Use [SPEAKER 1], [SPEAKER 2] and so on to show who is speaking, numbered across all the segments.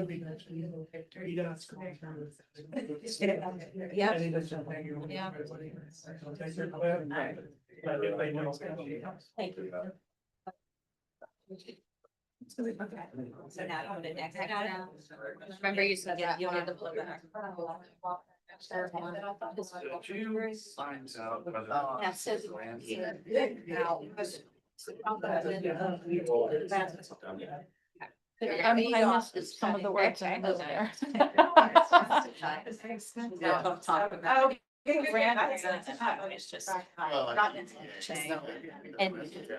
[SPEAKER 1] Thank you. Okay. So now you want it next. I got it. Remember you said that you wanted to pull it back. Yeah, so.
[SPEAKER 2] I mean, I missed some of the words in the there.
[SPEAKER 1] It's just. And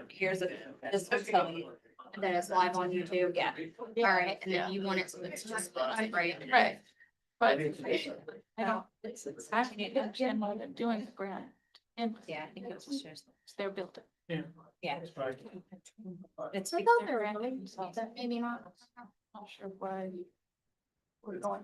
[SPEAKER 1] here's this will tell you that it's live on YouTube. Yeah. All right. And then you want it so it's just right.
[SPEAKER 2] Right. But I don't, it's actually understand what they're doing the grant. And
[SPEAKER 1] Yeah, I think it's just.
[SPEAKER 2] they're built it.
[SPEAKER 1] Yeah. It's.
[SPEAKER 2] I thought they were having something, maybe not. Not sure why. We're going.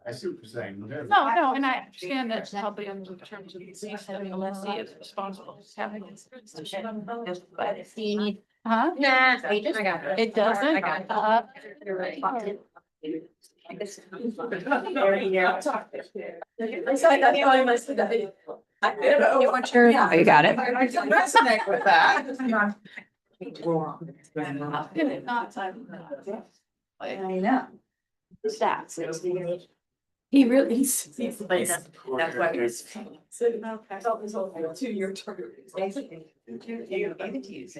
[SPEAKER 3] I see what you're saying.
[SPEAKER 2] No, and I understand that probably in terms of the having a lessee is responsible for having this. But if
[SPEAKER 1] Do you need?
[SPEAKER 2] huh?
[SPEAKER 1] Nah, I got it.
[SPEAKER 2] It doesn't.
[SPEAKER 1] I got it. You're right. Oh, you got it.
[SPEAKER 4] I can resonate with that.
[SPEAKER 2] I
[SPEAKER 4] know.
[SPEAKER 2] Stats.
[SPEAKER 4] He really, he's the place.
[SPEAKER 1] That's why he was.
[SPEAKER 4] I felt this whole 2-year term.
[SPEAKER 1] You gave it to you.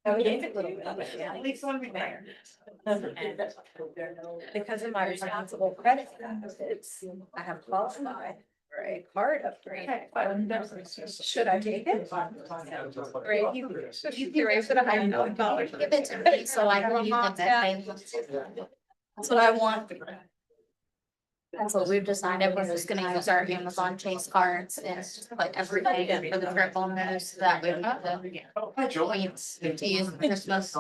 [SPEAKER 4] Oh, we gave it a little bit, yeah. At least one there.
[SPEAKER 1] Because of my responsible credit, I have qualified for a card upgrade. Should I take it? Right, you raised it $100. Give it to me so I can use it that way. That's what I want. That's what we've decided. We're just gonna use our Amazon Chase cards and just put everything in for the triple news so that we have the points to use for Christmas.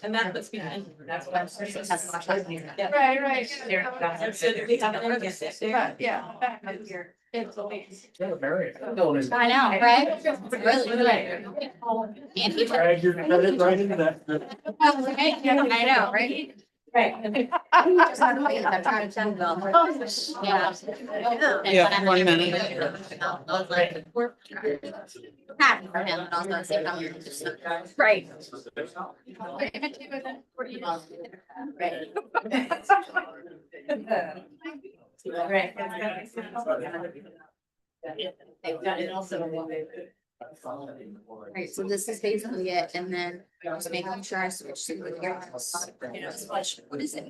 [SPEAKER 4] And that was behind.
[SPEAKER 1] That's what I'm saying. That's what I'm saying.
[SPEAKER 2] Right.
[SPEAKER 4] So that we have an interest there.
[SPEAKER 2] Yeah. It's a waste.
[SPEAKER 1] I know, right? It's really good. And you.
[SPEAKER 3] Drag your credit right into that.
[SPEAKER 1] I know, right? Right. Just have to wait, I'm trying to tell them. Yeah.
[SPEAKER 4] Yeah, 1 minute.
[SPEAKER 1] I was like, we're happy for him, and also at the same time, you're just. Right. Right. They've done it also. Right, so this is basically it, and then just making sure I switch to the cameras. What is it?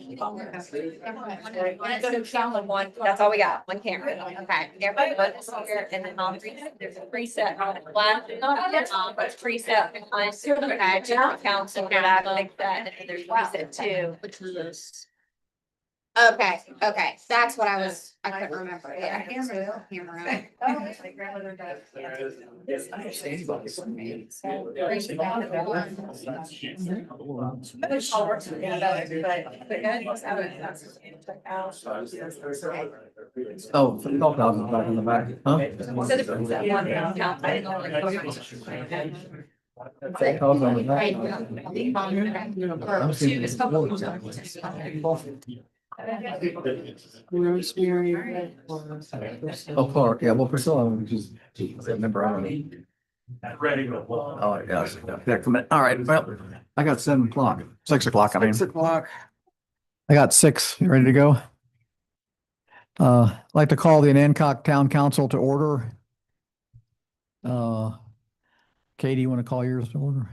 [SPEAKER 1] That's all we got, one camera. Okay. Everybody put this here, and then on there's a preset on the left, not but preset. Okay, general council, for that, like that, and then there's preset too. Which is. Okay, that's what I couldn't remember. Yeah. Camera.
[SPEAKER 3] Oh, $12,000 back in the back, huh?
[SPEAKER 4] Rosemary.
[SPEAKER 3] Oh, Clark, yeah, well, Priscilla, just, remember, I don't know.
[SPEAKER 5] Ready to go.
[SPEAKER 3] Oh, yes, yeah, come in. All right, well, I got 7 o'clock, 6 o'clock, I mean.
[SPEAKER 4] 6 o'clock.
[SPEAKER 3] I got 6, you ready to go? I'd like to call the Onancock Town Council to order. Katie, you want to call yours to order?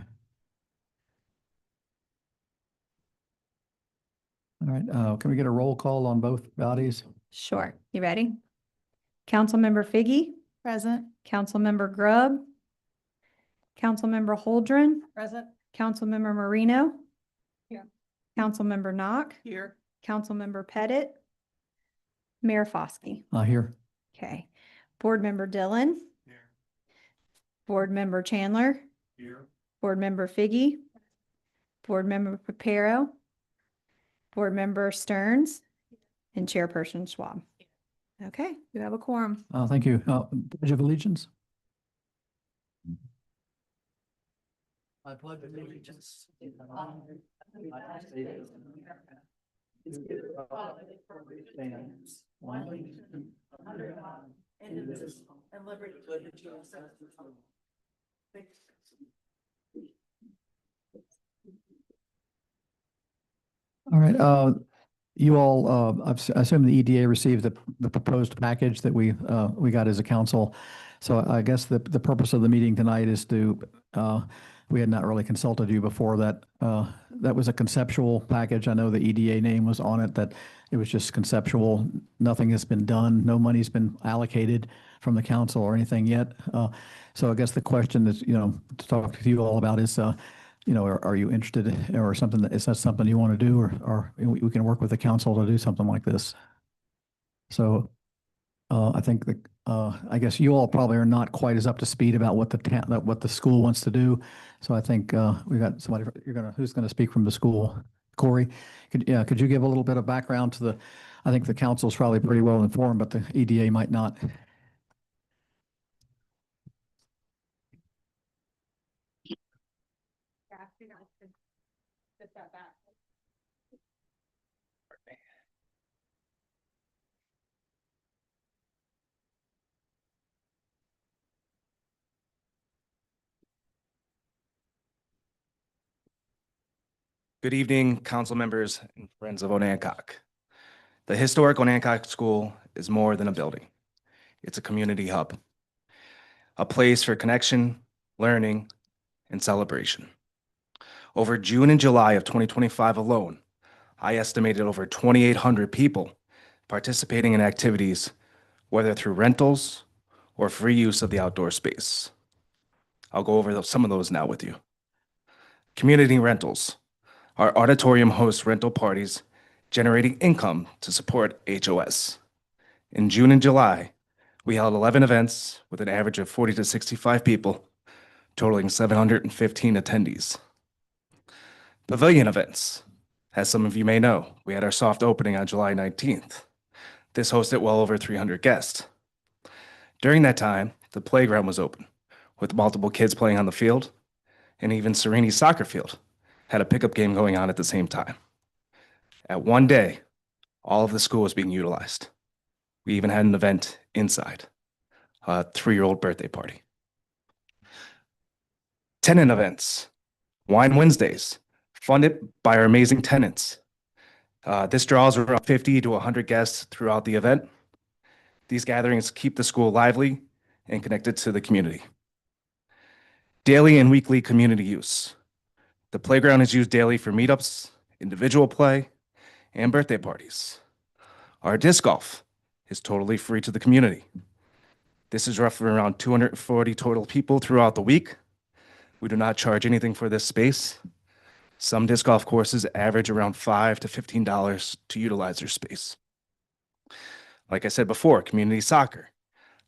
[SPEAKER 3] All right, can we get a roll call on both bodies?
[SPEAKER 6] Sure. You ready? Councilmember Figgy,
[SPEAKER 2] Present.
[SPEAKER 6] Councilmember Grubb, Councilmember Holdren,
[SPEAKER 2] Present.
[SPEAKER 6] Councilmember Marino.
[SPEAKER 2] Here.
[SPEAKER 6] Councilmember Knock,
[SPEAKER 2] Here.
[SPEAKER 6] Councilmember Pettit, Mayor Foskey.
[SPEAKER 3] Here.
[SPEAKER 6] Okay. Board Member Dillon.
[SPEAKER 5] Here.
[SPEAKER 6] Board Member Chandler,
[SPEAKER 5] Here.
[SPEAKER 6] Board Member Figgy, Board Member Papero, Board Member Stearns, and Chairperson Schwab. Okay, you have a quorum.
[SPEAKER 3] Thank you. Pledge of Allegiance. I pledge allegiance to the United States of America, to the republic for which it stands, one nation, under God, indivisible, and liberty for justice for all. All right, you all, I assume the EDA received the proposed package that we got as a council. So I guess the purpose of the meeting tonight is to, we had not really consulted you before that. That was a conceptual package. I know the EDA name was on it, that it was just conceptual. Nothing has been done. No money's been allocated from the council or anything yet. So I guess the question is, to talk to you all about is, are you interested or something is that something you want to do, or we can work with the council to do something like this? So I think I guess you all probably are not quite as up to speed about what the school wants to do. So I think we got somebody, who's going to speak from the school? Corey, could you give a little bit of background to I think the council's probably pretty well informed, but the EDA might not.
[SPEAKER 5] Good evening, council members and friends of Onancock. The historic Onancock School is more than a building. It's a community hub, a place for connection, learning, and celebration. Over June and July of 2025 alone, I estimated over 2,800 people participating in activities, whether through rentals or free use of the outdoor space. I'll go over some of those now with you. Community rentals. Our auditorium hosts rental parties, generating income to support HOS. In June and July, we held 11 events with an average of 40 to 65 people, totaling 715 attendees. Pavilion events. As some of you may know, we had our soft opening on July 19th. This hosted well over 300 guests. During that time, the playground was open, with multiple kids playing on the field, and even Sereni's soccer field had a pickup game going on at the same time. At one day, all of the school was being utilized. We even had an event inside, a 3-year-old birthday party. Tenant events, Wine Wednesdays, funded by our amazing tenants. This draws around 50 to 100 guests throughout the event. These gatherings keep the school lively and connected to the community. Daily and weekly community use. The playground is used daily for meetups, individual play, and birthday parties. Our disc golf is totally free to the community. This is roughly around 240 total people throughout the week. We do not charge anything for this space. Some disc golf courses average around $5 to $15 to utilize their space. Like I said before, community soccer.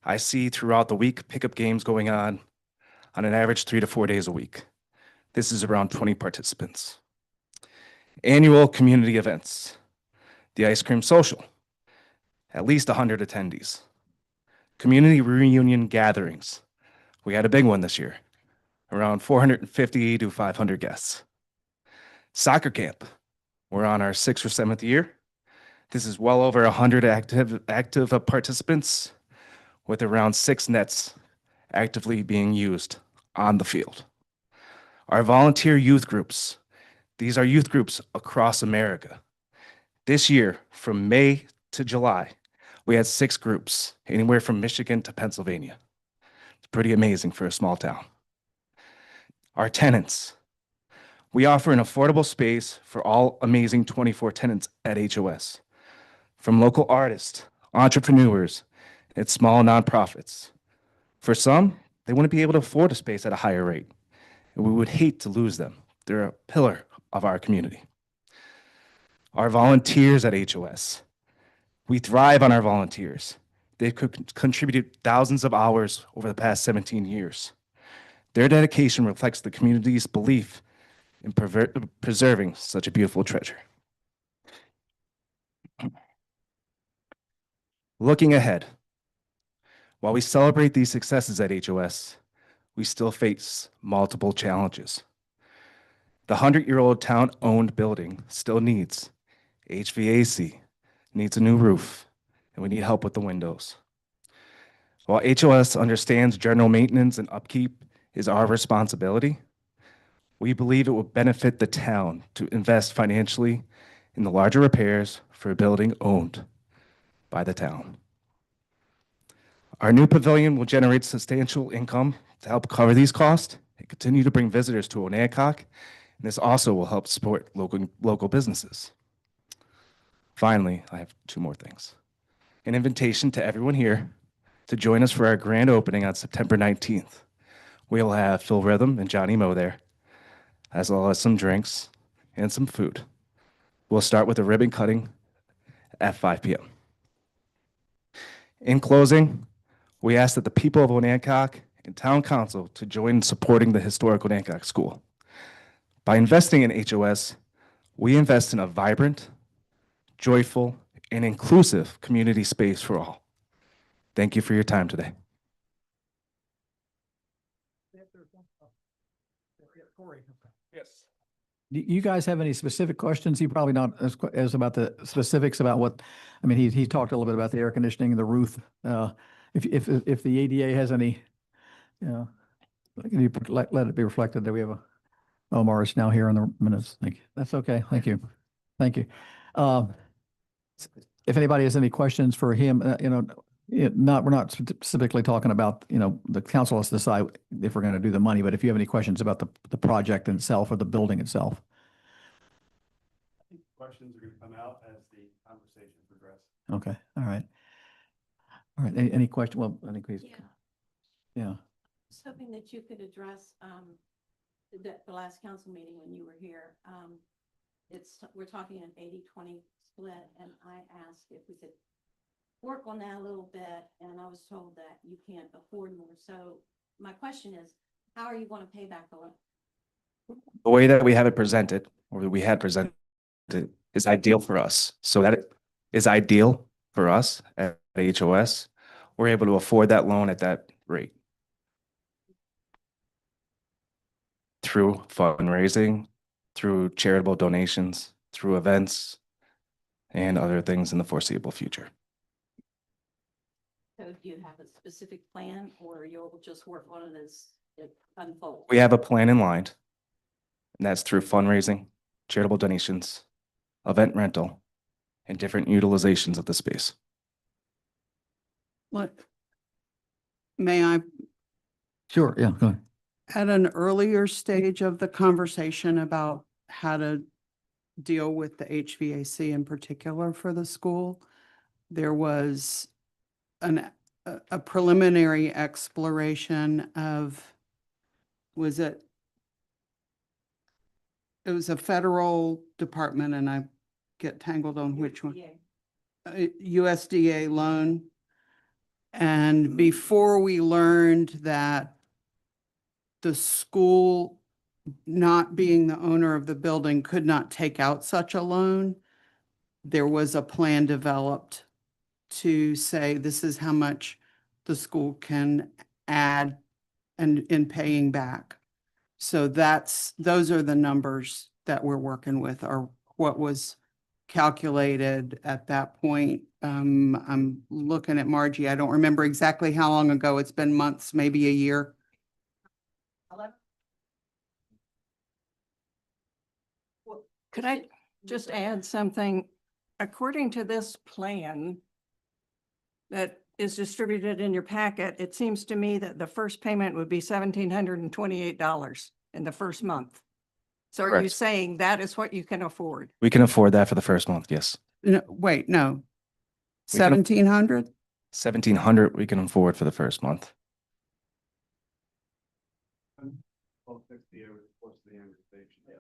[SPEAKER 5] I see throughout the week pickup games going on an average 3 to 4 days a week. This is around 20 participants. Annual community events. The ice cream social, at least 100 attendees. Community reunion gatherings. We had a big one this year, around 450 to 500 guests. Soccer camp. We're on our 6th or 7th year. This is well over 100 active participants, with around 6 nets actively being used on the field. Our volunteer youth groups. These are youth groups across America. This year, from May to July, we had 6 groups, anywhere from Michigan to Pennsylvania. It's pretty amazing for a small town. Our tenants. We offer an affordable space for all amazing 24 tenants at HOS, from local artists, entrepreneurs, and small nonprofits. For some, they wouldn't be able to afford a space at a higher rate, and we would hate to lose them. They're a pillar of our community. Our volunteers at HOS. We thrive on our volunteers. They've contributed thousands of hours over the past 17 years. Their dedication reflects the community's belief in preserving such a beautiful treasure. Looking ahead, while we celebrate these successes at HOS, we still face multiple challenges. The 100-year-old town-owned building still needs HVAC, needs a new roof, and we need help with the windows. While HOS understands general maintenance and upkeep is our responsibility, we believe it will benefit the town to invest financially in the larger repairs for a building owned by the town. Our new pavilion will generate substantial income to help cover these costs and continue to bring visitors to Onancock, and this also will help support local businesses. Finally, I have two more things. An invitation to everyone here to join us for our grand opening on September 19th. We'll have Phil Rhythm and Johnny Moe there, as well as some drinks and some food. We'll start with a ribbon cutting at 5 p.m. In closing, we ask that the people of Onancock and Town Council to join in supporting the historic Onancock School. By investing in HOS, we invest in a vibrant, joyful, and inclusive community space for all. Thank you for your time today. Yes.
[SPEAKER 3] Do you guys have any specific questions? You probably not as about the specifics about what, I mean, he talked a little bit about the air conditioning and the roof. If the EDA has any, can you let it be reflected that we have Omar is now here in the minutes. Thank you. That's okay. Thank you. Thank you. If anybody has any questions for him, we're not specifically talking about, the council has to decide if we're going to do the money, but if you have any questions about the project itself or the building itself.
[SPEAKER 7] I think questions are going to come out as the conversation progresses.
[SPEAKER 3] Okay. All right. All right. Any question? Well, I think yeah.
[SPEAKER 4] I was hoping that you could address, the last council meeting when you were here. We're talking an 80-20 split, and I asked if we could work on that a little bit, and I was told that you can't afford more. So my question is, how are you going to pay back the loan?
[SPEAKER 5] The way that we have it presented, or that we had presented, is ideal for us. So that is ideal for us at HOS. We're able to afford that loan at that rate through fundraising, through charitable donations, through events, and other things in the foreseeable future.
[SPEAKER 4] So do you have a specific plan, or you'll just work on it as it unfolds?
[SPEAKER 5] We have a plan in line, and that's through fundraising, charitable donations, event rental, and different utilizations of the space.
[SPEAKER 8] What? May I,
[SPEAKER 3] Sure. Yeah. Go ahead.
[SPEAKER 8] at an earlier stage of the conversation about how to deal with the HVAC in particular for the school, there was a preliminary exploration of, it was a federal department, and I get tangled on which one. USDA loan. And before we learned that the school, not being the owner of the building, could not take out such a loan, there was a plan developed to say, this is how much the school can add and in paying back. So those are the numbers that we're working with, or what was calculated at that point. I'm looking at Margie. I don't remember exactly how long ago. It's been months, maybe a year.
[SPEAKER 9] Could I just add something? According to this plan that is distributed in your packet, it seems to me that the first payment would be $1,728 in the first month. So are you
[SPEAKER 5] Correct.
[SPEAKER 9] saying that is what you can afford?
[SPEAKER 5] We can afford that for the first month, yes.
[SPEAKER 8] No, wait, no.
[SPEAKER 5] We can-
[SPEAKER 8] 1,700?
[SPEAKER 5] 1,700 we can afford for the first month.
[SPEAKER 7] 1260 over the course of the amortization. Yeah.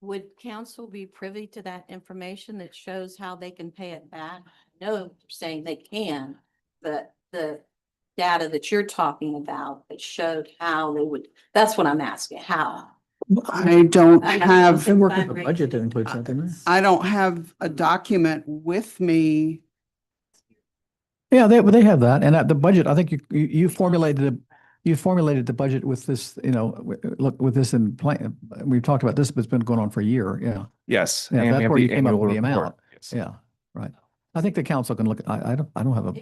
[SPEAKER 4] Would council be privy to that information that shows how they can pay it back? No, you're saying they can, but the data that you're talking about that showed how they would, that's what I'm asking, how?
[SPEAKER 8] I don't have,
[SPEAKER 3] They work with the budget that includes something.
[SPEAKER 8] I don't have a document with me.
[SPEAKER 3] Yeah, they have that. And at the budget, I think you formulated you formulated the budget with this, look, with this in plan. We've talked about this, but it's been going on for a year. Yeah.
[SPEAKER 5] Yes.
[SPEAKER 3] Yeah,
[SPEAKER 5] and we
[SPEAKER 3] that's
[SPEAKER 5] have
[SPEAKER 3] where you
[SPEAKER 5] the
[SPEAKER 3] came up
[SPEAKER 5] annual
[SPEAKER 3] with the
[SPEAKER 5] report.
[SPEAKER 3] amount.
[SPEAKER 5] Yes.
[SPEAKER 3] Yeah, right. I think the council can look, I don't have a,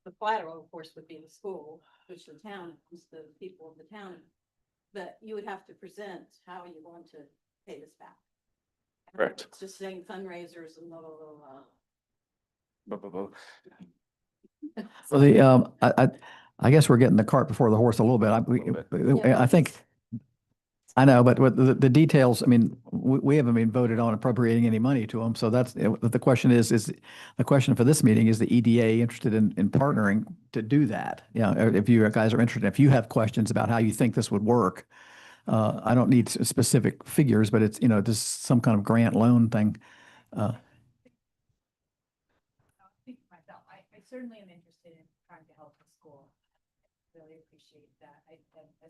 [SPEAKER 4] The collateral, of course, would be the school, which the town, is the people of the town. But you would have to present how you want to pay this back.
[SPEAKER 5] Correct.
[SPEAKER 4] It's just saying fundraisers and blah, blah, blah, blah.
[SPEAKER 5] Blah, blah, blah.
[SPEAKER 3] so I guess we're getting the cart before the horse a little bit. I think, I know, but with the details, I mean, we haven't been voted on appropriating any money to them. So that's, the question is the question for this meeting, is the EDA interested in partnering to do that? Yeah, if you guys are interested, if you have questions about how you think this would work, I don't need specific figures, but it's, just some kind of grant loan thing.
[SPEAKER 2] I certainly am interested in trying to help the school. Really appreciate that. As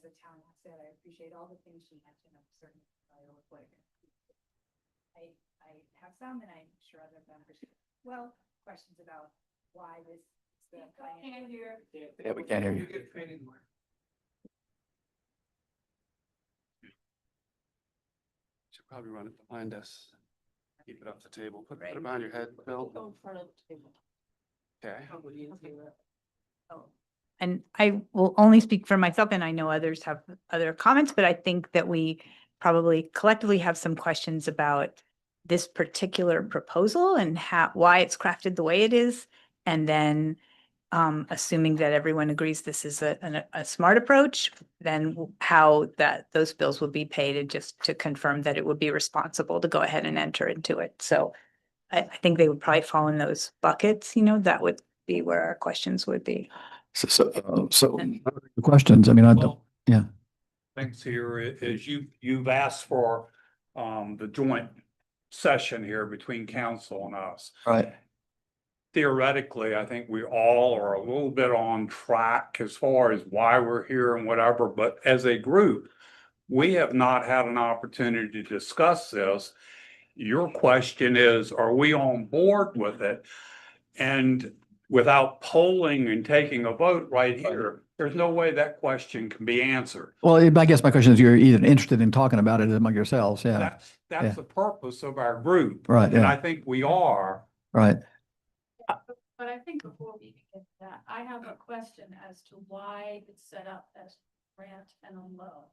[SPEAKER 2] a town asset, I appreciate all the things she mentioned. I'm certainly familiar with what I have some, and I'm sure other members, questions about why this. Can't hear.
[SPEAKER 3] Yeah, we can't hear you.
[SPEAKER 7] Should probably run it behind us. Keep it off the table. Put it behind your head, Bill.
[SPEAKER 4] Go in front of the table.
[SPEAKER 7] Okay.
[SPEAKER 10] And I will only speak for myself, and I know others have other comments, but I think that we probably collectively have some questions about this particular proposal and why it's crafted the way it is. And then assuming that everyone agrees this is a smart approach, then how those bills will be paid, and just to confirm that it would be responsible to go ahead and enter into it. So I think they would probably fall in those buckets, that would be where our questions would be.
[SPEAKER 3] So the questions, I mean, yeah.
[SPEAKER 11] Things here is you've asked for the joint session here between council and us.
[SPEAKER 3] Right.
[SPEAKER 11] Theoretically, I think we all are a little bit on track as far as why we're here and whatever, but as a group, we have not had an opportunity to discuss this. Your question is, are we on board with it? And without polling and taking a vote right here, there's no way that question can be answered.
[SPEAKER 3] Well, I guess my question is, you're either interested in talking about it among yourselves, yeah.
[SPEAKER 11] That's the purpose of our group.
[SPEAKER 3] Right,
[SPEAKER 11] And
[SPEAKER 3] yeah.
[SPEAKER 11] I think we are.
[SPEAKER 3] Right.
[SPEAKER 2] But I think before we get to that, I have a question as to why it's set up as grant and a loan.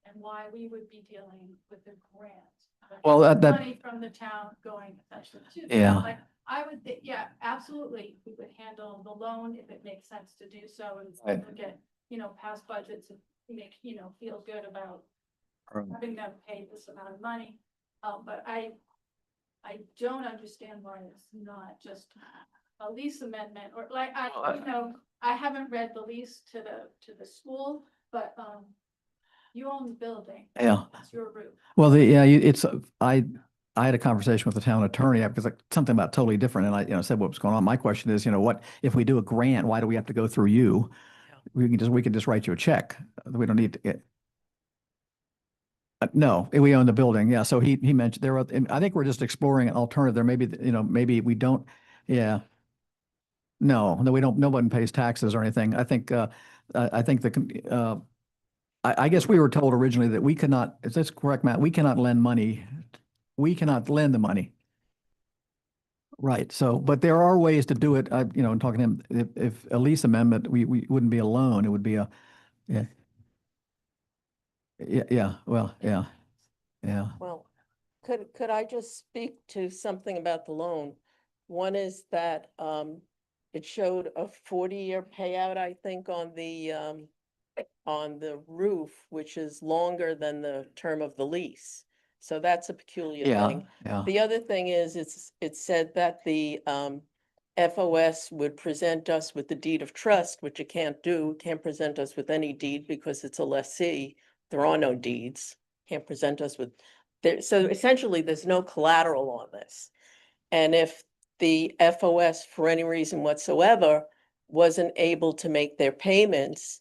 [SPEAKER 2] And why we would be dealing with the grant.
[SPEAKER 3] Well, that
[SPEAKER 2] Money from the town going essentially to. the
[SPEAKER 3] Yeah.
[SPEAKER 2] town. Like, I would think, yeah, absolutely, we would handle the loan if it makes sense to do so, and
[SPEAKER 3] Right.
[SPEAKER 2] get, past budgets and make, feel good about
[SPEAKER 3] Right.
[SPEAKER 2] having them pay this amount of money. But I don't understand why it's not just a lease amendment, or like, I haven't read the lease to the school, but, you own the building.
[SPEAKER 3] Yeah.
[SPEAKER 2] It's your roof.
[SPEAKER 3] Well, I had a conversation with the town attorney because something about totally different, and I said what was going on. My question is, what if we do a grant? Why do we have to go through you? We can just write you a check. We don't need to get. No, we own the building. Yeah. So he mentioned and I think we're just exploring an alternative. There may be, maybe we don't. Yeah. No, we don't. No one pays taxes or anything. I think I guess we were told originally that we could not, is this correct, Matt? We cannot lend money. We cannot lend the money. Right. So, but there are ways to do it. In talking to him, if a lease amendment, we wouldn't be a loan. It would be yeah. Yeah. Well, yeah. Yeah.
[SPEAKER 12] Well, could I just speak to something about the loan? One is that it showed a 40-year payout, I think, on the roof, which is longer than the term of the lease. So that's a peculiar thing.
[SPEAKER 3] Yeah.
[SPEAKER 12] The other thing is, it said that the FOS would present us with the deed of trust, which it can't do. It can't present us with any deed because it's a lessee. There are no deeds. Can't present us with so essentially there's no collateral on this. And if the FOS, for any reason whatsoever, wasn't able to make their payments,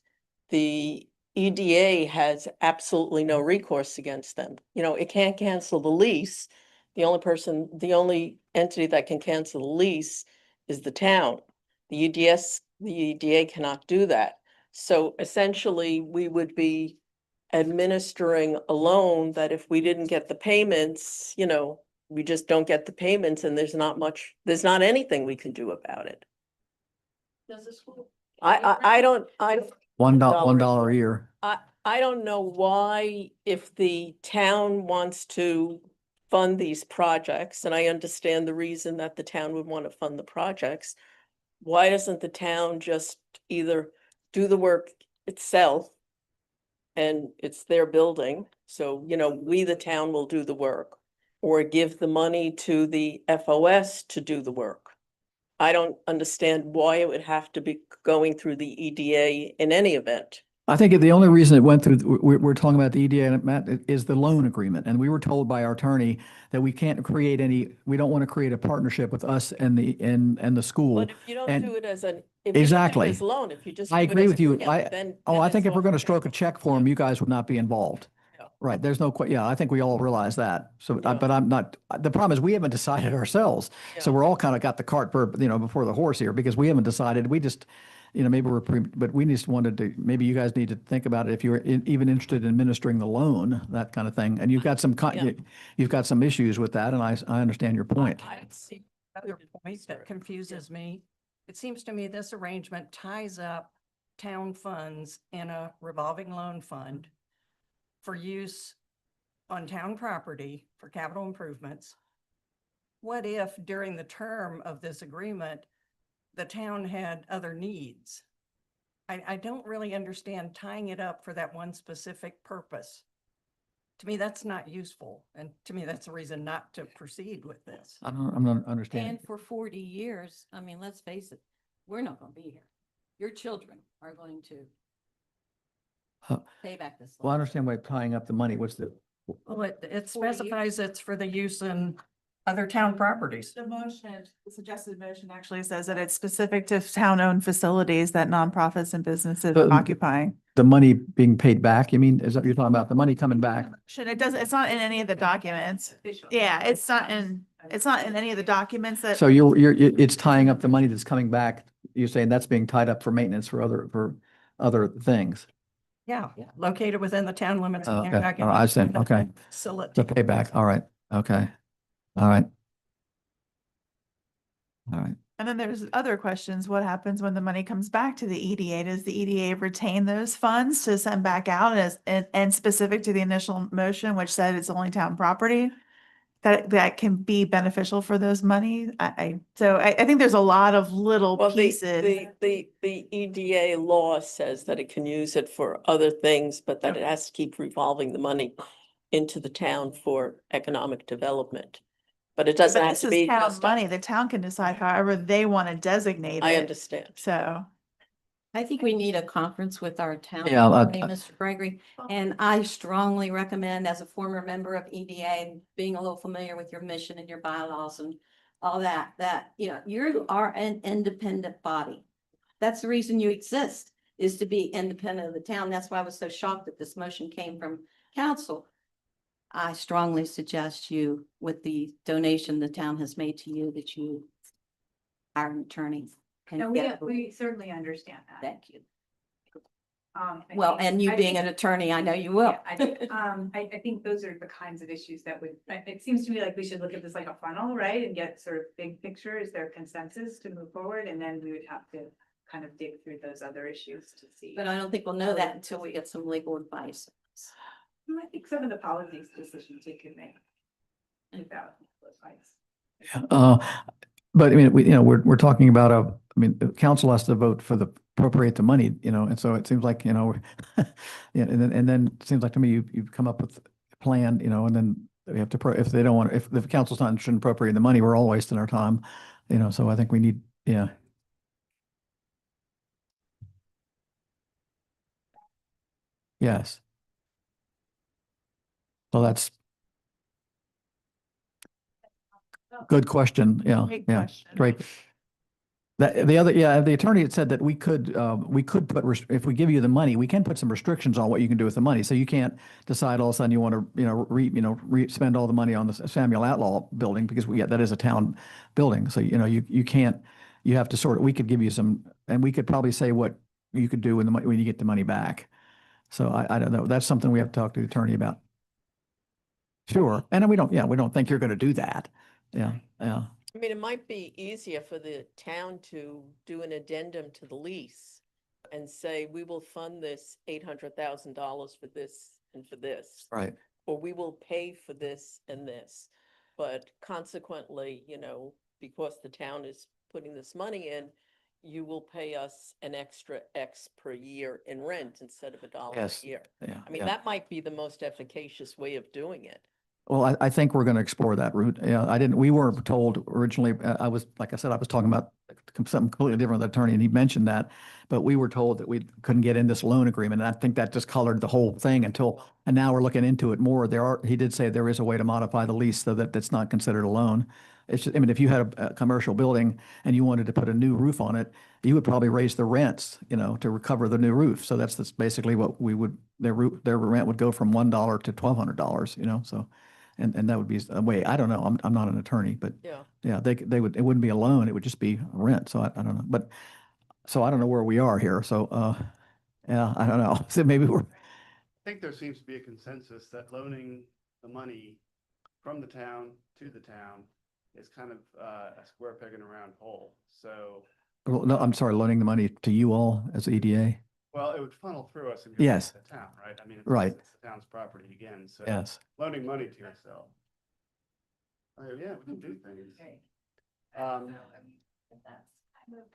[SPEAKER 12] the EDA has absolutely no recourse against them. It can't cancel the lease. The only entity that can cancel the lease is the town. The The EDA cannot do that. So essentially, we would be administering a loan that if we didn't get the payments, we just don't get the payments and there's not anything we can do about it.
[SPEAKER 4] Does the school?
[SPEAKER 12] I don't,
[SPEAKER 3] $1 a year.
[SPEAKER 12] I don't know why, if the town wants to fund these projects, and I understand the reason that the town would want to fund the projects, why doesn't the town just either do the work itself and it's their building, so, we, the town, will do the work, or give the money to the FOS to do the work? I don't understand why it would have to be going through the EDA in any event.
[SPEAKER 3] I think the only reason it went through, we're talking about the EDA, and Matt, is the loan agreement. And we were told by our attorney that we can't create we don't want to create a partnership with us and the school.
[SPEAKER 12] But if you don't
[SPEAKER 3] And-
[SPEAKER 12] do it as if
[SPEAKER 3] Exactly.
[SPEAKER 12] as loan, if you just.
[SPEAKER 3] I
[SPEAKER 12] do it
[SPEAKER 3] agree
[SPEAKER 12] as
[SPEAKER 3] with
[SPEAKER 12] a
[SPEAKER 3] you.
[SPEAKER 12] grant, then
[SPEAKER 3] I think
[SPEAKER 12] it's
[SPEAKER 3] if we're
[SPEAKER 12] off
[SPEAKER 3] going to
[SPEAKER 12] the
[SPEAKER 3] stroke a
[SPEAKER 12] table.
[SPEAKER 3] check for them, you guys would not be involved.
[SPEAKER 12] Yeah.
[SPEAKER 3] Right. There's no, yeah, I think we all realize that. So,
[SPEAKER 12] Yeah.
[SPEAKER 3] but I'm not, the problem is we haven't decided ourselves. So
[SPEAKER 12] Yeah.
[SPEAKER 3] we're all kind of got the cart before the horse here, because we haven't decided. We just, maybe but we just wanted to, maybe you guys need to think about it if you're even interested in administering the loan, that kind of thing. And you've got some,
[SPEAKER 12] Yeah.
[SPEAKER 3] you've got some issues with that, and I understand your point.
[SPEAKER 12] I see.
[SPEAKER 9] Other point that confuses me, it seems to me this arrangement ties up town funds in a revolving loan fund for use on town property for capital improvements. What if during the term of this agreement, the town had other needs? I don't really understand tying it up for that one specific purpose. To me, that's not useful. And to me, that's a reason not to proceed with this.
[SPEAKER 3] I'm not understanding.
[SPEAKER 4] And for 40 years, I mean, let's face it, we're not going to be here. Your children are going to
[SPEAKER 3] Uh,
[SPEAKER 4] pay back this.
[SPEAKER 3] Well, I
[SPEAKER 4] loan.
[SPEAKER 3] understand why tying up the money. What's the,
[SPEAKER 9] Well, it
[SPEAKER 4] 40 years.
[SPEAKER 9] specifies it's for the use in other town properties.
[SPEAKER 13] The motion, the suggested motion actually says that it's specific to town-owned facilities that nonprofits and businesses
[SPEAKER 3] But-
[SPEAKER 13] are occupying.
[SPEAKER 3] the money being paid back? You mean, is that what you're talking about? The money coming back?
[SPEAKER 13] It doesn't, it's not in any of the documents. Yeah, it's not in any of the documents that.
[SPEAKER 3] So it's tying up the money that's coming back. You're saying that's being tied up for maintenance for other things.
[SPEAKER 9] Yeah, located within the town limits. of
[SPEAKER 3] Oh, okay.
[SPEAKER 9] Onancock
[SPEAKER 3] All right, I see.
[SPEAKER 9] and
[SPEAKER 3] Okay.
[SPEAKER 9] Facility.
[SPEAKER 3] The payback. All right. Okay. All right. All right.
[SPEAKER 13] And then there's other questions. What happens when the money comes back to the EDA? Does the EDA retain those funds to send back out and specific to the initial motion, which said it's only town property? That can be beneficial for those money. I think there's a lot of little
[SPEAKER 12] Well,
[SPEAKER 13] pieces.
[SPEAKER 12] the EDA law says that it can use it for other things, but that it has to keep revolving the money into the town for economic development. But it doesn't
[SPEAKER 13] But
[SPEAKER 12] have
[SPEAKER 13] this
[SPEAKER 12] to
[SPEAKER 13] is
[SPEAKER 12] be.
[SPEAKER 13] town
[SPEAKER 12] just-
[SPEAKER 13] money. The town can decide however they want to designate
[SPEAKER 12] I
[SPEAKER 13] it.
[SPEAKER 12] understand.
[SPEAKER 13] So.
[SPEAKER 4] I think we need a conference with our town
[SPEAKER 3] Yeah,
[SPEAKER 4] attorney, Mr. Gregory. And I strongly recommend, as a former member of EDA, and being a little familiar with your mission and your bylaws and all that, you are an independent body. That's the reason you exist, is to be independent of the town. That's why I was so shocked that this motion came from council. I strongly suggest you, with the donation the town has made to you, that you hire an attorney.
[SPEAKER 2] No, we certainly understand that.
[SPEAKER 4] Thank you.
[SPEAKER 2] I
[SPEAKER 4] Well,
[SPEAKER 2] think-
[SPEAKER 4] and you
[SPEAKER 2] I
[SPEAKER 4] being
[SPEAKER 2] think-
[SPEAKER 4] an attorney, I know you will.
[SPEAKER 2] Yeah, I think those are the kinds of issues that it seems to me like we should look at this like a funnel, right? And get sort of big picture, is there consensus to move forward? And then we would have to kind of dig through those other issues to see.
[SPEAKER 4] But I don't think we'll know that until we get some legal advice.
[SPEAKER 2] I think some of the policy decisions we could make without legal advice.
[SPEAKER 3] But I mean, we're talking about the council has to vote for appropriate the money, and so it seems like, yeah, and then it seems like to me, you've come up with a plan, and then we have to, if they don't want, if the council's not interested in appropriating the money, we're all wasting our time, so I think we need, yeah. Yes. So that's good question. Yeah,
[SPEAKER 13] Great
[SPEAKER 3] yeah,
[SPEAKER 13] question.
[SPEAKER 3] great. The attorney had said that we could put, if we give you the money, we can put some restrictions on what you can do with the money. So you can't decide all of a sudden you want to, spend all the money on the Samuel Outlaw building, because that is a town building. So, you can't, you have to sort of, we could give you some, and we could probably say what you could do when when you get the money back. So I don't know. That's something we have to talk to the attorney about. Sure. And then we don't think you're going to do that. Yeah, yeah.
[SPEAKER 12] I mean, it might be easier for the town to do an addendum to the lease and say, we will fund this $800,000 for this and for this.
[SPEAKER 3] Right.
[SPEAKER 12] Or we will pay for this and this. But consequently, because the town is putting this money in, you will pay us an extra X per year in rent instead of $1
[SPEAKER 3] Yes.
[SPEAKER 12] a year.
[SPEAKER 3] Yeah.
[SPEAKER 12] I mean,
[SPEAKER 3] yeah.
[SPEAKER 12] that might be the most efficacious way of doing it.
[SPEAKER 3] Well, I think we're going to explore that route. Yeah, we were told originally, like I said, I was talking about something completely different with the attorney and he mentioned that, but we were told that we couldn't get in this loan agreement. And I think that just colored the whole thing and now we're looking into it more. He did say there is a way to modify the lease so that it's not considered a loan. It's just, I mean, if you had a commercial building and you wanted to put a new roof on it, you would probably raise the rents, to recover the new roof. So that's basically what their rent would go from $1 to $1,200, so. And that would be a way, I don't know, I'm not an attorney, but
[SPEAKER 12] Yeah.
[SPEAKER 3] yeah, it wouldn't be a loan, it would just be rent. So I don't know, but, so I don't know where we are here. So, yeah, I don't know. So maybe we're,
[SPEAKER 7] I think there seems to be a consensus that loaning the money from the town to the town is kind of a square peg in a round hole. So,
[SPEAKER 3] well, no, I'm sorry, loaning the money to you all as EDA.
[SPEAKER 7] well, it would funnel through us and go
[SPEAKER 3] Yes.
[SPEAKER 7] to the town, right? I mean,
[SPEAKER 3] Right.
[SPEAKER 7] it's the town's property again, so
[SPEAKER 3] Yes.
[SPEAKER 7] loaning money to yourself. Oh, yeah, we can do things.
[SPEAKER 2] That's kind of,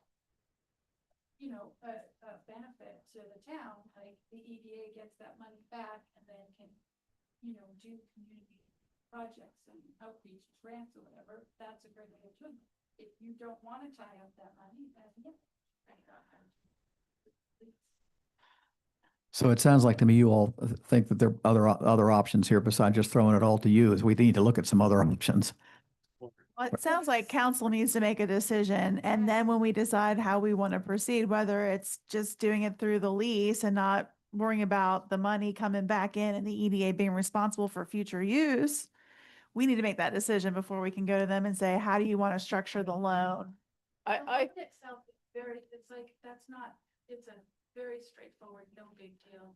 [SPEAKER 2] a benefit to the town, like the EDA gets that money back and then can, do community projects and outreach grants or whatever. That's a great way of doing it. If you don't want to tie up that money, then yeah.
[SPEAKER 3] So it sounds like to me, you all think that there are other options here besides just throwing it all to you, is we need to look at some other options.
[SPEAKER 13] Well, it sounds like council needs to make a decision, and then when we decide how we want to proceed, whether it's just doing it through the lease and not worrying about the money coming back in and the EDA being responsible for future use, we need to make that decision before we can go to them and say, how do you want to structure the loan?
[SPEAKER 2] The loan itself is it's a very straightforward, no big deal.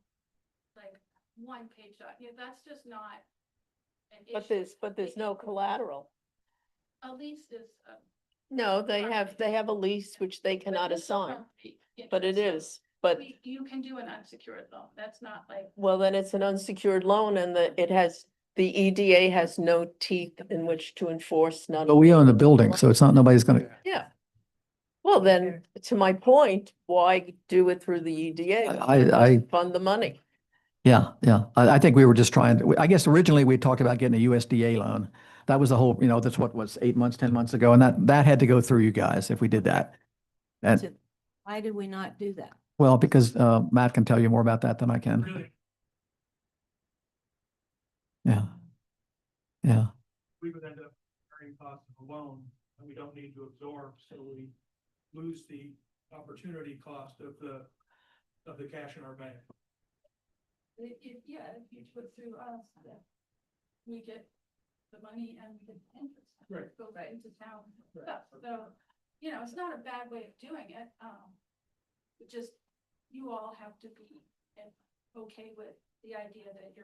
[SPEAKER 2] Like one page, that's just not an issue.
[SPEAKER 12] But there's no collateral.
[SPEAKER 2] A lease is.
[SPEAKER 12] No, they have a lease which they cannot assign, but it is, but.
[SPEAKER 2] You can do an unsecured loan. That's not like.
[SPEAKER 12] Well, then it's an unsecured loan and the EDA has no teeth in which to enforce none.
[SPEAKER 3] But we own the building, so it's not, nobody's going to,
[SPEAKER 12] Yeah. Well, then, to my point, why do it through the EDA?
[SPEAKER 3] I
[SPEAKER 12] Fund the money.
[SPEAKER 3] yeah, yeah. I think we were just trying to, I guess originally we talked about getting a USDA loan. That was the whole, that's what was 8 months, 10 months ago. And that had to go through you guys if we did that. And
[SPEAKER 4] Why did we not do that?
[SPEAKER 3] well, because Matt can tell you more about that than I can.
[SPEAKER 14] Really?
[SPEAKER 3] Yeah. Yeah.
[SPEAKER 14] We would end up carrying costs of a loan that we don't need to absorb, so we lose the opportunity cost of the cash in our bank.
[SPEAKER 2] If you do it through us, then we get the money and we get the interest.
[SPEAKER 14] Right.
[SPEAKER 2] Go right into town. Stuff. So, it's not a bad way of doing it. Just, you all have to be okay with the idea that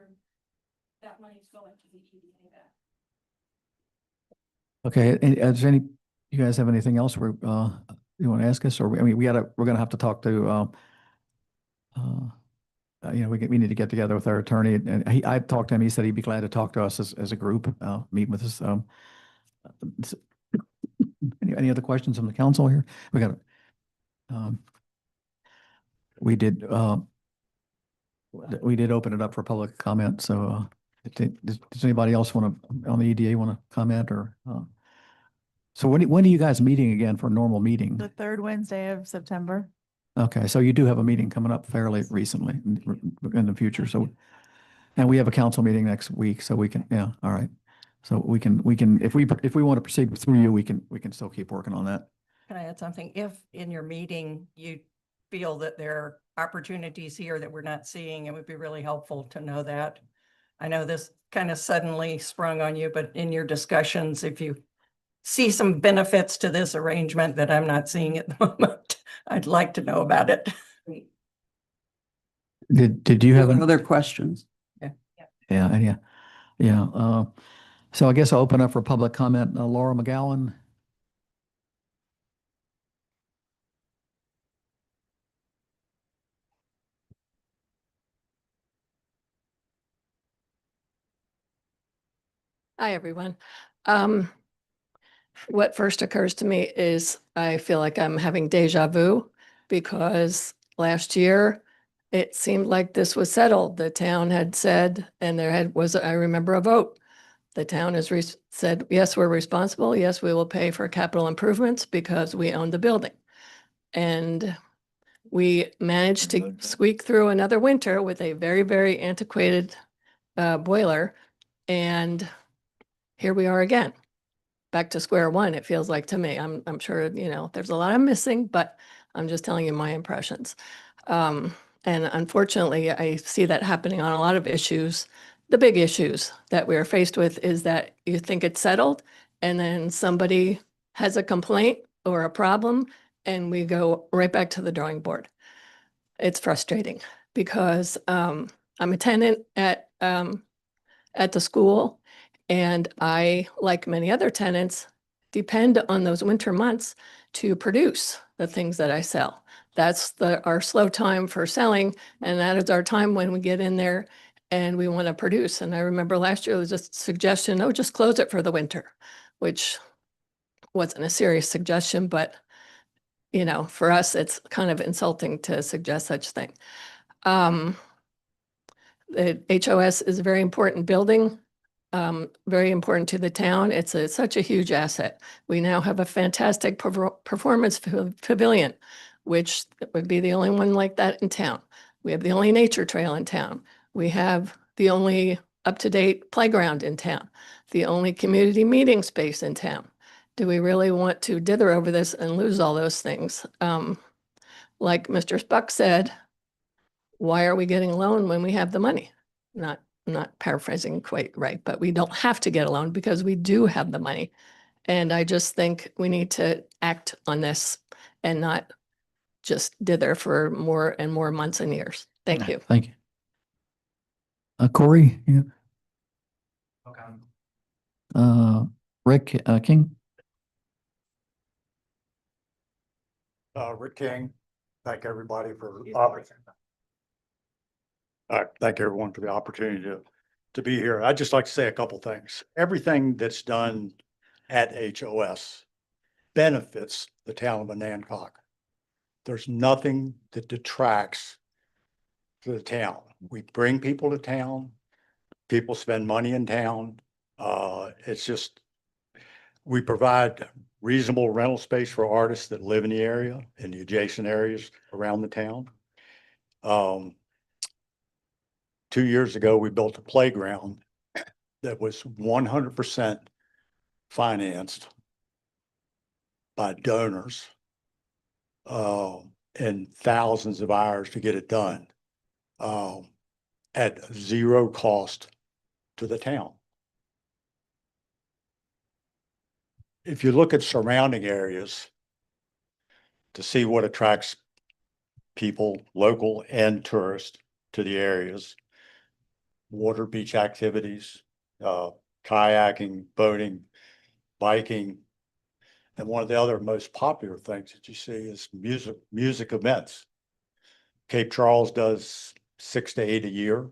[SPEAKER 2] that money's going to the EDA back.
[SPEAKER 3] Okay. Is you guys have anything else you want to ask us? Or, I mean, we're going to have to talk to, we need to get together with our attorney and I talked to him. He said he'd be glad to talk to us as a group, meet with us. Any other questions from the council here? We did open it up for public comment. So does anybody else on the EDA want to comment or? So when are you guys meeting again for a normal meeting?
[SPEAKER 13] The third Wednesday of September.
[SPEAKER 3] Okay, so you do have a meeting coming up fairly recently in the future. So, and we have a council meeting next week, so we can, yeah, all right. So we can, if we want to proceed through you, we can still keep working on that.
[SPEAKER 9] Can I add something? If in your meeting you feel that there are opportunities here that we're not seeing, it would be really helpful to know that. I know this kind of suddenly sprung on you, but in your discussions, if you see some benefits to this arrangement that I'm not seeing at the moment. I'd like to know about it.
[SPEAKER 3] Did you have an?
[SPEAKER 8] Other questions?
[SPEAKER 3] Yeah. So I guess I'll open up for public comment. Laura McGowan.
[SPEAKER 15] Hi, everyone. What first occurs to me is I feel like I'm having deja vu because last year it seemed like this was settled. The town had said, and I remember a vote. The town has said, yes, we're responsible. Yes, we will pay for capital improvements because we own the building. And we managed to squeak through another winter with a very, very antiquated boiler. And here we are again, back to square one, it feels like to me. I'm sure, there's a lot I'm missing, but I'm just telling you my impressions. And unfortunately, I see that happening on a lot of issues. The big issues that we're faced with is that you think it's settled, and then somebody has a complaint or a problem, and we go right back to the drawing board. It's frustrating because I'm a tenant at the school, and I, like many other tenants, depend on those winter months to produce the things that I sell. That's our slow time for selling, and that is our time when we get in there and we want to produce. And I remember last year there was a suggestion, oh, just close it for the winter, which wasn't a serious suggestion, but for us, it's kind of insulting to suggest such thing. The HOS is a very important building, very important to the town. It's such a huge asset. We now have a fantastic performance pavilion, which would be the only one like that in town. We have the only nature trail in town. We have the only up-to-date playground in town, the only community meeting space in town. Do we really want to dither over this and lose all those things? Like Mr. Spuck said, why are we getting a loan when we have the money? Not paraphrasing quite right, but we don't have to get a loan because we do have the money. And I just think we need to act on this and not just dither for more and more months and years. Thank you.
[SPEAKER 3] Thank you. Corey? Yeah. Rick King?
[SPEAKER 16] Rick King, thank everybody for thank everyone for the opportunity to be here. I'd just like to say a couple things. Everything that's done at HOS benefits the town of Onancock. There's nothing that detracts to the town. We bring people to town. People spend money in town. It's just, we provide reasonable rental space for artists that live in the area, in the adjacent areas around the town. 2 years ago, we built a playground that was 100% financed by donors, and thousands of hours to get it done, at zero cost to the town. If you look at surrounding areas to see what attracts people, local and tourists, to the areas, water beach activities, kayaking, boating, biking. And one of the other most popular things that you see is music events. Cape Charles does 6 to 8 a year.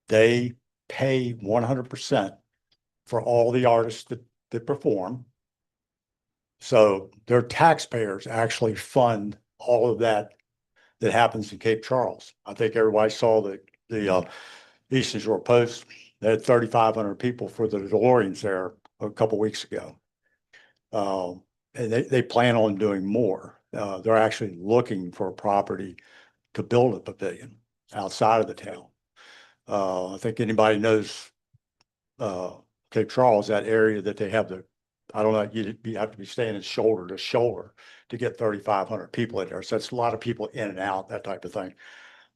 [SPEAKER 16] They pay 100% for all the artists that perform. So their taxpayers actually fund all of that happens in Cape Charles. I think everybody saw the Eastern Shore Post. They had 3,500 people for the DeLoreans there a couple weeks ago. And they plan on doing more. They're actually looking for a property to build a pavilion outside of the town. I think anybody knows Cape Charles, that area that they have I don't know, you have to be standing shoulder to shoulder to get 3,500 people in there. So that's a lot of people in and out, that type of thing.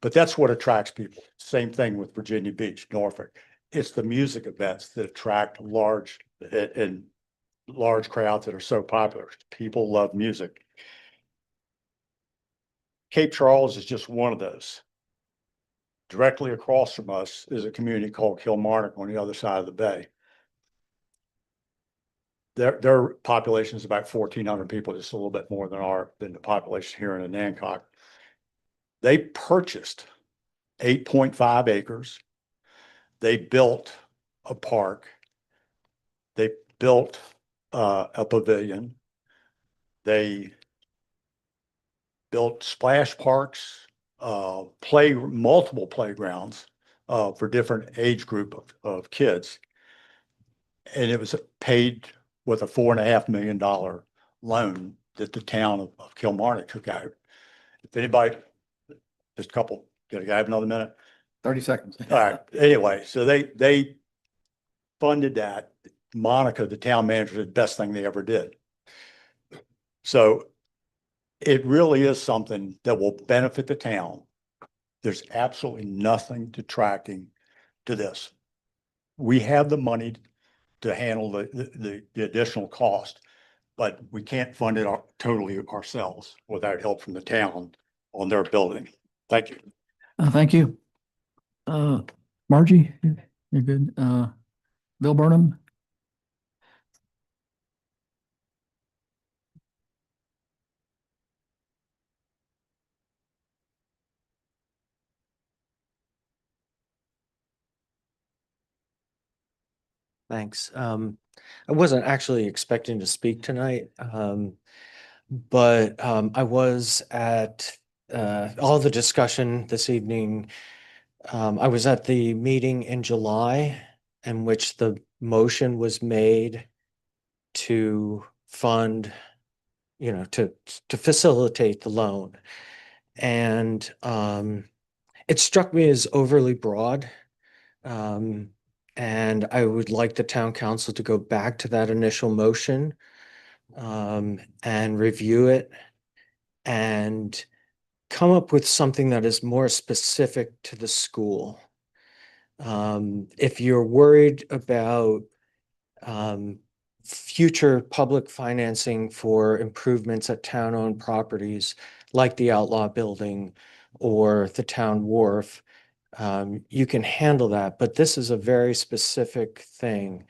[SPEAKER 16] But that's what attracts people. Same thing with Virginia Beach, Norfolk. It's the music events that attract large and large crowds that are so popular. People love music. Cape Charles is just one of those. Directly across from us is a community called Kilmarnock on the other side of the bay. Their population is about 1,400 people, just a little bit more than the population here in Onancock. They purchased 8.5 acres. They built a park. They built a pavilion. They built splash parks, multiple playgrounds for different age group of kids. And it was paid with a $4.5 million loan that the town of Kilmarnock took out. If anybody, just a couple, did I have another minute?
[SPEAKER 3] 30 seconds.
[SPEAKER 16] All right. Anyway, so they funded that. Monica, the town manager, did the best thing they ever did. So it really is something that will benefit the town. There's absolutely nothing detracting to this. We have the money to handle the additional cost, but we can't fund it totally ourselves without help from the town on their building. Thank you.
[SPEAKER 3] Thank you. Margie, you're good. Bill Burnham.
[SPEAKER 17] Thanks. I wasn't actually expecting to speak tonight, but I was at all the discussion this evening. I was at the meeting in July in which the motion was made to fund, to facilitate the loan. And it struck me as overly broad. And I would like the town council to go back to that initial motion and review it and come up with something that is more specific to the school. If you're worried about future public financing for improvements at town-owned properties like the Outlaw Building or the Town Wharf, you can handle that, but this is a very specific thing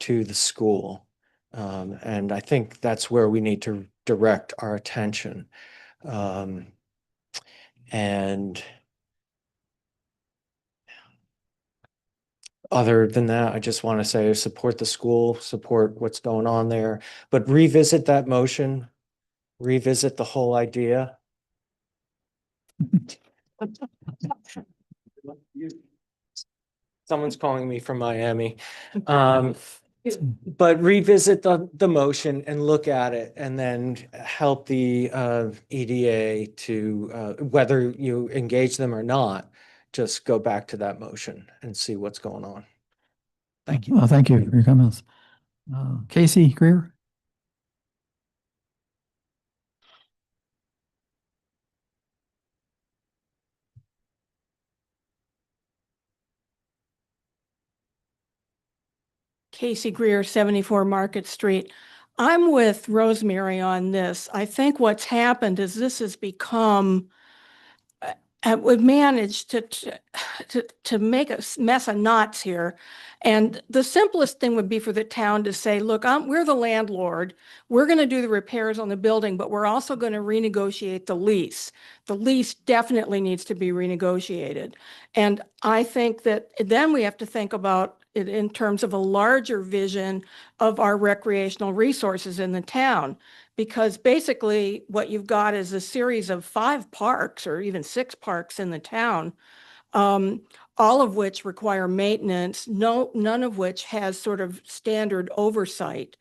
[SPEAKER 17] to the school. And I think that's where we need to direct our attention. And other than that, I just want to say support the school, support what's going on there, but revisit that motion, revisit the whole idea. Someone's calling me from Miami. But revisit the motion and look at it and then help the EDA to, whether you engage them or not, just go back to that motion and see what's going on. Thank you.
[SPEAKER 3] Thank you for your comments. Casey Greer.
[SPEAKER 9] Casey Greer, 74 Market Street. I'm with Rosemary on this. I think what's happened is this has become, we've managed to make a mess of knots here. And the simplest thing would be for the town to say, look, we're the landlord. We're going to do the repairs on the building, but we're also going to renegotiate the lease. The lease definitely needs to be renegotiated. And I think that then we have to think about it in terms of a larger vision of our recreational resources in the town. Because basically what you've got is a series of 5 parks or even 6 parks in the town, all of which require maintenance, none of which has sort of standard oversight.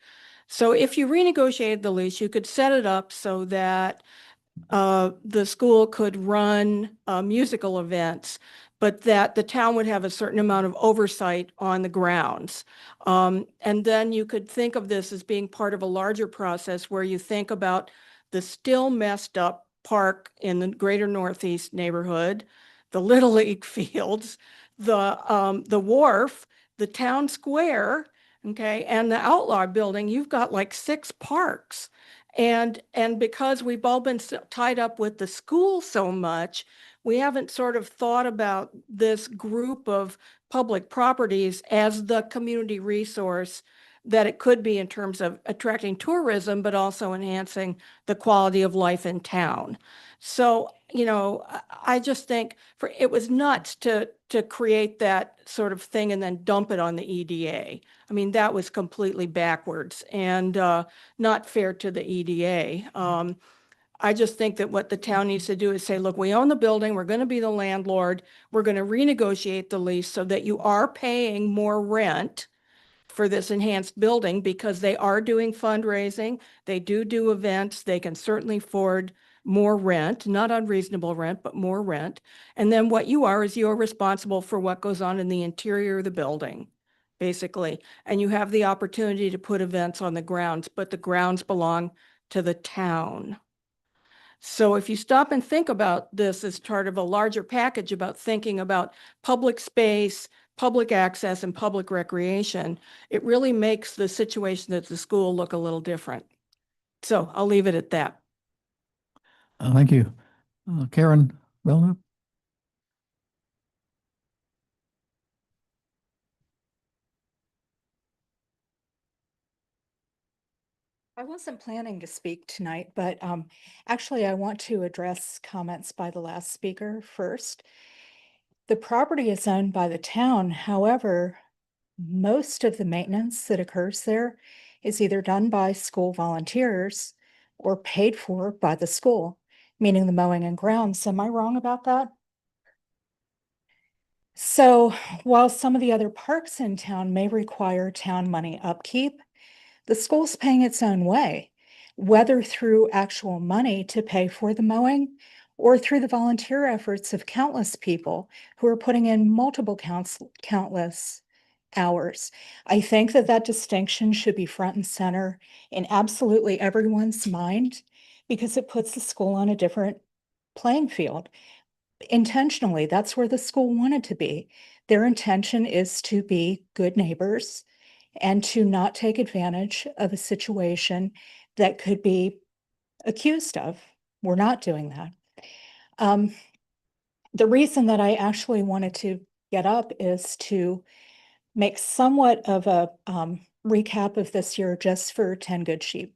[SPEAKER 9] So if you renegotiated the lease, you could set it up so that the school could run musical events, but that the town would have a certain amount of oversight on the grounds. And then you could think of this as being part of a larger process where you think about the still messed up park in the greater Northeast neighborhood, the Little League fields, the wharf, the town square, Okay, and the Outlaw Building, you've got like 6 parks. And because we've all been tied up with the school so much, we haven't sort of thought about this group of public properties as the community resource that it could be in terms of attracting tourism, but also enhancing the quality of life in town. So, you know, I just think it was nuts to create that sort of thing and then dump it on the EDA. I mean, that was completely backwards and not fair to the EDA. I just think that what the town needs to do is say, look, we own the building, we're going to be the landlord, we're going to renegotiate the lease so that you are paying more rent for this enhanced building because they are doing fundraising, they do events, they can certainly afford more rent, not unreasonable rent, but more rent. And then what you are is you're responsible for what goes on in the interior of the building, basically. And you have the opportunity to put events on the grounds, but the grounds belong to the town. So if you stop and think about this as part of a larger package about thinking about public space, public access, and public recreation, it really makes the situation at the school look a little different. So I'll leave it at that.
[SPEAKER 3] Thank you. Karen Belknap?
[SPEAKER 18] I wasn't planning to speak tonight, but actually I want to address comments by the last speaker first. The property is owned by the town. However, most of the maintenance that occurs there is either done by school volunteers or paid for by the school, meaning the mowing and grounds. Am I wrong about that? So while some of the other parks in town may require town money upkeep, the school's paying its own way, whether through actual money to pay for the mowing or through the volunteer efforts of countless people who are putting in multiple countless hours. I think that that distinction should be front and center in absolutely everyone's mind because it puts the school on a different playing field. Intentionally, that's where the school wanted to be. Their intention is to be good neighbors and to not take advantage of a situation that could be accused of. We're not doing that. The reason that I actually wanted to get up is to make somewhat of a recap of this year just for 10 Good Sheep.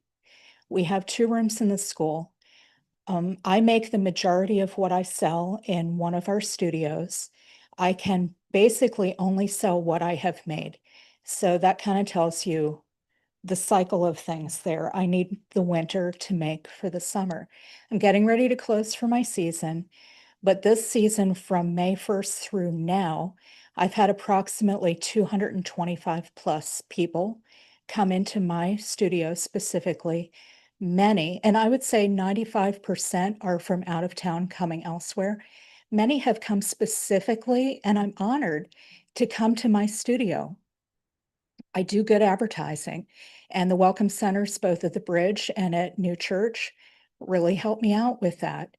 [SPEAKER 18] We have 2 rooms in the school. I make the majority of what I sell in one of our studios. I can basically only sell what I have made. So that kind of tells you the cycle of things there. I need the winter to make for the summer. I'm getting ready to close for my season, but this season from May 1st through now, I've had approximately 225 plus people come into my studio specifically. Many, and I would say 95% are from out of town coming elsewhere. Many have come specifically, and I'm honored to come to my studio. I do good advertising, and the welcome centers, both at the Bridge and at New Church, really help me out with that.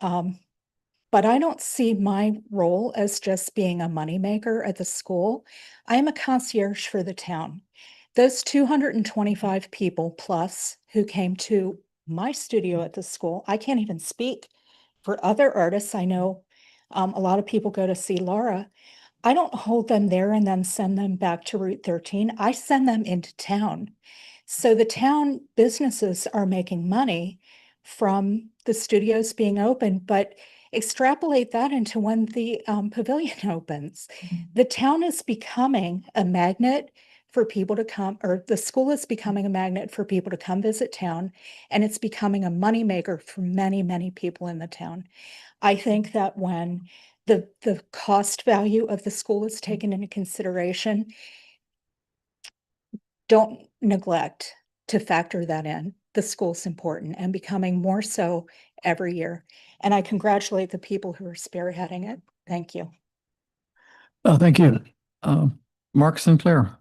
[SPEAKER 18] But I don't see my role as just being a moneymaker at the school. I am a concierge for the town. Those 225 people plus who came to my studio at the school, I can't even speak for other artists. I know a lot of people go to see Laura. I don't hold them there and then send them back to Route 13. I send them into town. So the town businesses are making money from the studios being open, but extrapolate that into when the pavilion opens. The town is becoming a magnet for people to come, or the school is becoming a magnet for people to come visit town, and it's becoming a moneymaker for many, many people in the town. I think that when the cost value of the school is taken into consideration, don't neglect to factor that in. The school's important and becoming more so every year. And I congratulate the people who are spearheading it. Thank you.
[SPEAKER 3] Thank you. Mark Sinclair.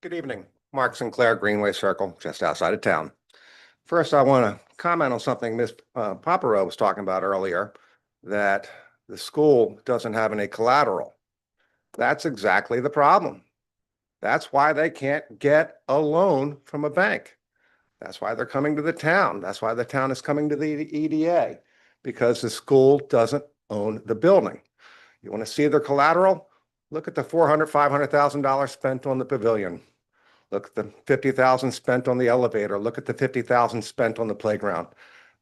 [SPEAKER 19] Good evening. Mark Sinclair, Greenway Circle, just outside of town. First, I want to comment on something Ms. Papero was talking about earlier that the school doesn't have any collateral. That's exactly the problem. That's why they can't get a loan from a bank. That's why they're coming to the town. That's why the town is coming to the EDA, because the school doesn't own the building. You want to see their collateral? Look at the $500,000 spent on the pavilion. Look at the 50,000 spent on the elevator. Look at the 50,000 spent on the playground.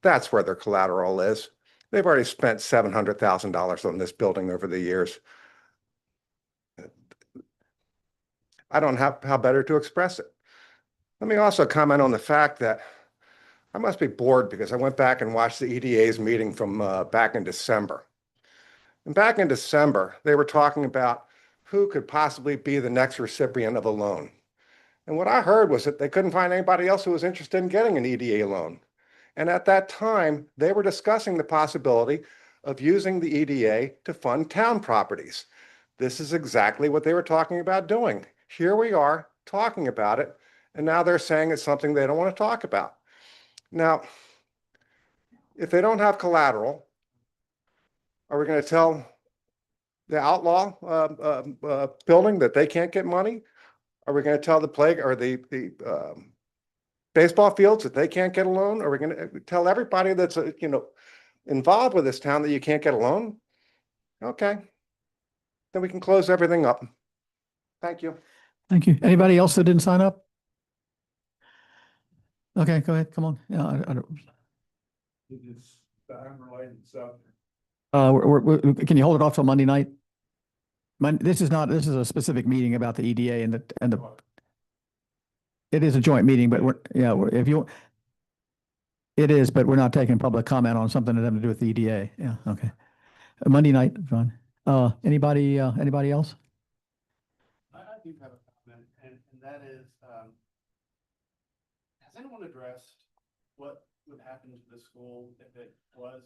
[SPEAKER 19] That's where their collateral is. They've already spent $700,000 on this building over the years. I don't have how better to express it. Let me also comment on the fact that I must be bored because I went back and watched the EDA's meeting from back in December. And back in December, they were talking about who could possibly be the next recipient of a loan. And what I heard was that they couldn't find anybody else who was interested in getting an EDA loan. And at that time, they were discussing the possibility of using the EDA to fund town properties. This is exactly what they were talking about doing. Here we are talking about it, and now they're saying it's something they don't want to talk about. Now, if they don't have collateral, are we going to tell the outlaw building that they can't get money? Are we going to tell the baseball fields that they can't get a loan? Are we going to tell everybody that's involved with this town that you can't get a loan? Okay, then we can close everything up. Thank you.
[SPEAKER 3] Thank you. Anybody else that didn't sign up? Okay, go ahead. Come on. Yeah, I don't.
[SPEAKER 14] It's the unrelated stuff.
[SPEAKER 3] Can you hold it off till Monday night? This is a specific meeting about the EDA and the. It is a joint meeting, but it is, but we're not taking public comment on something that has to do with the EDA. Yeah, okay. Monday night, fine. Anybody else?
[SPEAKER 7] I do have a comment, and that is, has anyone addressed what would happen to the school if it was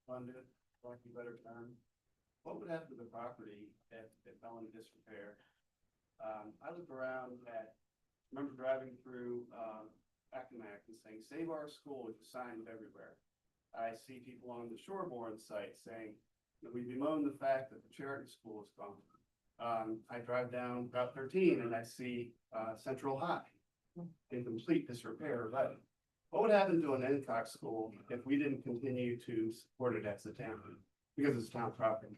[SPEAKER 7] funded, for lack of a better term? What would happen to the property if it fell into disrepair? I look around remember driving through Accomack and saying, "Save our school," which is signed everywhere. I see people on the Shoreborn site saying that we bemoan the fact that the charity school is gone. I drive down Route 13 and I see Central High in complete disrepair. What would happen to an Onancock school if we didn't continue to support it as a town, because it's town property?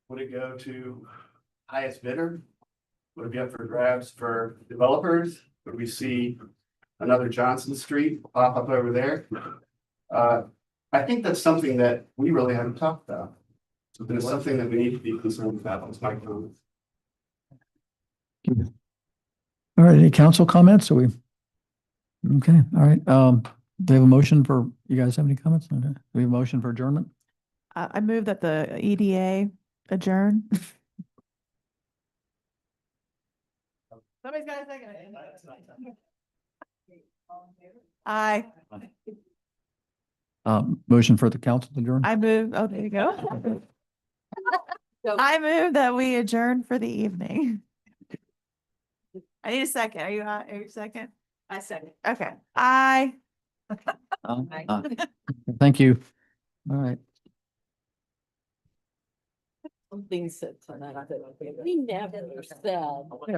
[SPEAKER 7] Would it go to highest bidder? Would it be up for grabs for developers? Would we see another Johnson Street pop up over there? I think that's something that we really haven't talked about. And it's something that we need to be concerned about. That's my comment.
[SPEAKER 3] All right, any council comments? Okay, all right. Do we have a motion for, you guys have any comments? Okay. Do we have a motion for adjournment?
[SPEAKER 13] I move that the EDA adjourn. Somebody's got a second. Aye.
[SPEAKER 3] Motion for the council to adjourn?
[SPEAKER 13] I move, oh, there you go. I move that we adjourn for the evening. I need a second. Are you second?
[SPEAKER 4] I second.
[SPEAKER 13] Okay. Aye.
[SPEAKER 3] Thank you. All right.
[SPEAKER 12] Something said tonight. We never said.